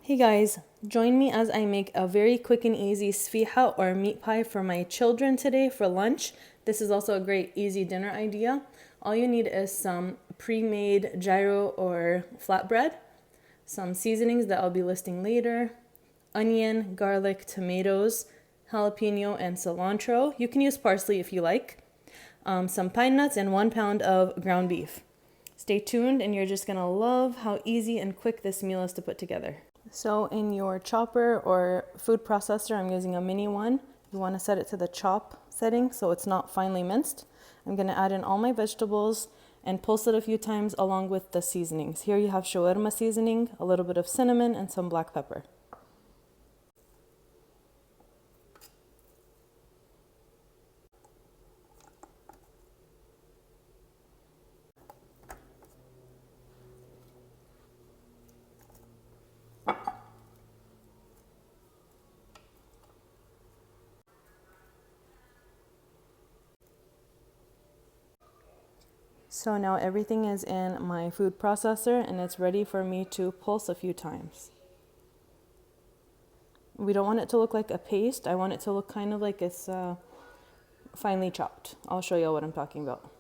Hey guys, join me as I make a very quick and easy sfeeha or meat pie for my children today for lunch. This is also a great easy dinner idea. All you need is some pre-made gyro or flatbread, some seasonings that I'll be listing later, onion, garlic, tomatoes, jalapeno, and cilantro. You can use parsley if you like, some pine nuts, and 1 pound of ground beef. Stay tuned and you're just gonna love how easy and quick this meal is to put together. So in your chopper or food processor, I'm using a mini one. You want to set it to the chop setting so it's not finely minced. I'm going to add in all my vegetables and pulse it a few times along with the seasonings. Here you have shawarma seasoning, a little bit of cinnamon, and some black pepper. So now everything is in my food processor and it's ready for me to pulse a few times. We don't want it to look like a paste. I want it to look kind of like it's finely chopped. I'll show you what I'm talking about.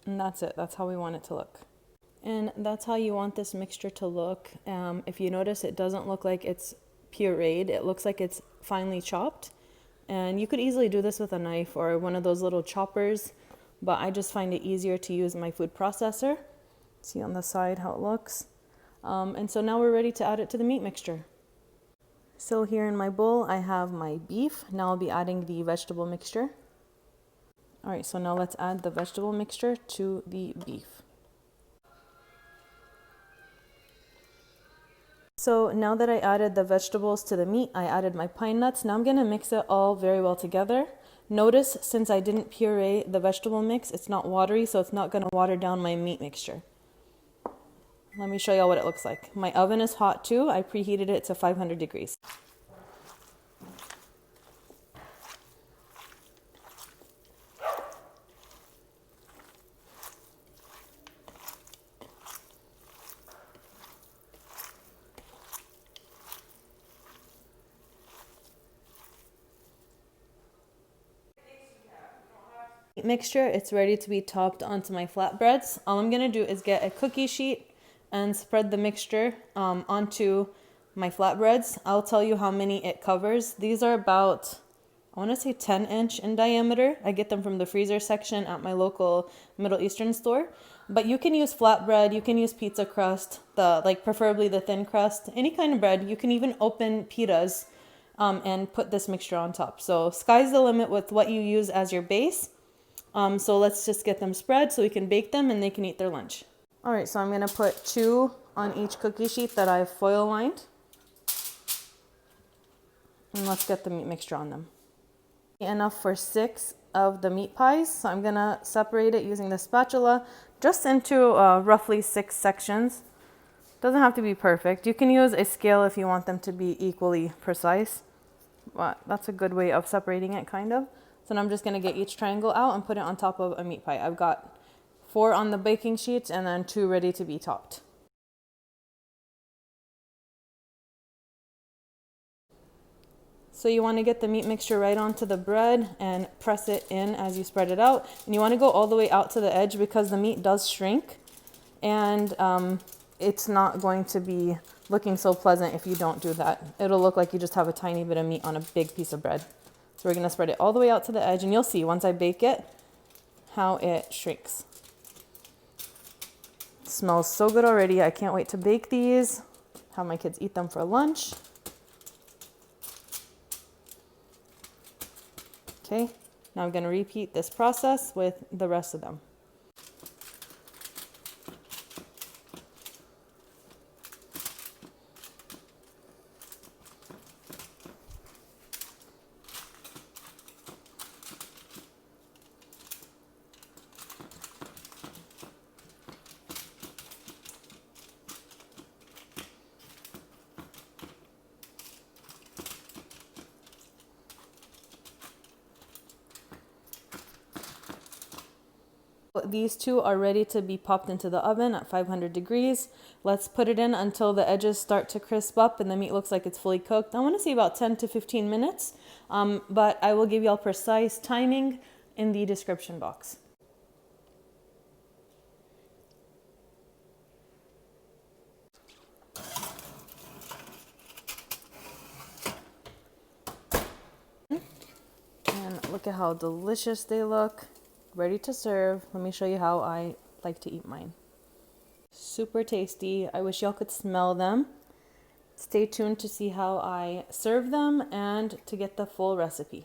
And that's it. That's how we want it to look. And that's how you want this mixture to look. If you notice, it doesn't look like it's pureed. It looks like it's finely chopped. And you could easily do this with a knife or one of those little choppers, but I just find it easier to use my food processor. See on the side how it looks. And so now we're ready to add it to the meat mixture. So here in my bowl, I have my beef. Now I'll be adding the vegetable mixture. All right, so now let's add the vegetable mixture to the beef. So now that I added the vegetables to the meat, I added my pine nuts. Now I'm gonna mix it all very well together. Notice, since I didn't puree the vegetable mix, it's not watery, so it's not gonna water down my meat mixture. Let me show you what it looks like. My oven is hot too. I preheated it to 500 degrees. Mixture, it's ready to be topped onto my flatbreads. All I'm gonna do is get a cookie sheet and spread the mixture onto my flatbreads. I'll tell you how many it covers. These are about, I want to say 10-inch in diameter. I get them from the freezer section at my local Middle Eastern store. But you can use flatbread, you can use pizza crust, preferably the thin crust, any kind of bread. You can even open pitas and put this mixture on top. So sky's the limit with what you use as your base. So let's just get them spread so we can bake them and they can eat their lunch. All right, so I'm gonna put 2 on each cookie sheet that I've foil lined. And let's get the meat mixture on them. Enough for 6 of the meat pies. So I'm gonna separate it using the spatula just into roughly 6 sections. Doesn't have to be perfect. You can use a scale if you want them to be equally precise. But that's a good way of separating it, kind of. So now I'm just gonna get each triangle out and put it on top of a meat pie. I've got 4 on the baking sheet and then 2 ready to be topped. So you want to get the meat mixture right onto the bread and press it in as you spread it out. And you want to go all the way out to the edge because the meat does shrink. And it's not going to be looking so pleasant if you don't do that. It'll look like you just have a tiny bit of meat on a big piece of bread. So we're going to spread it all the way out to the edge. And you'll see once I bake it how it shrinks. It smells so good already. I can't wait to bake these, have my kids eat them for lunch. Okay, now I'm going to repeat this process with the rest of them. These two are ready to be popped into the oven at 500 degrees. Let's put it in until the edges start to crisp up and the meat looks like it's fully cooked. I want to say about 10 to 15 minutes, but I will give y'all precise timing in the description box. And look at how delicious they look. Ready to serve. Let me show you how I like to eat mine. Super tasty. I wish y'all could smell them. Stay tuned to see how I serve them and to get the full recipe.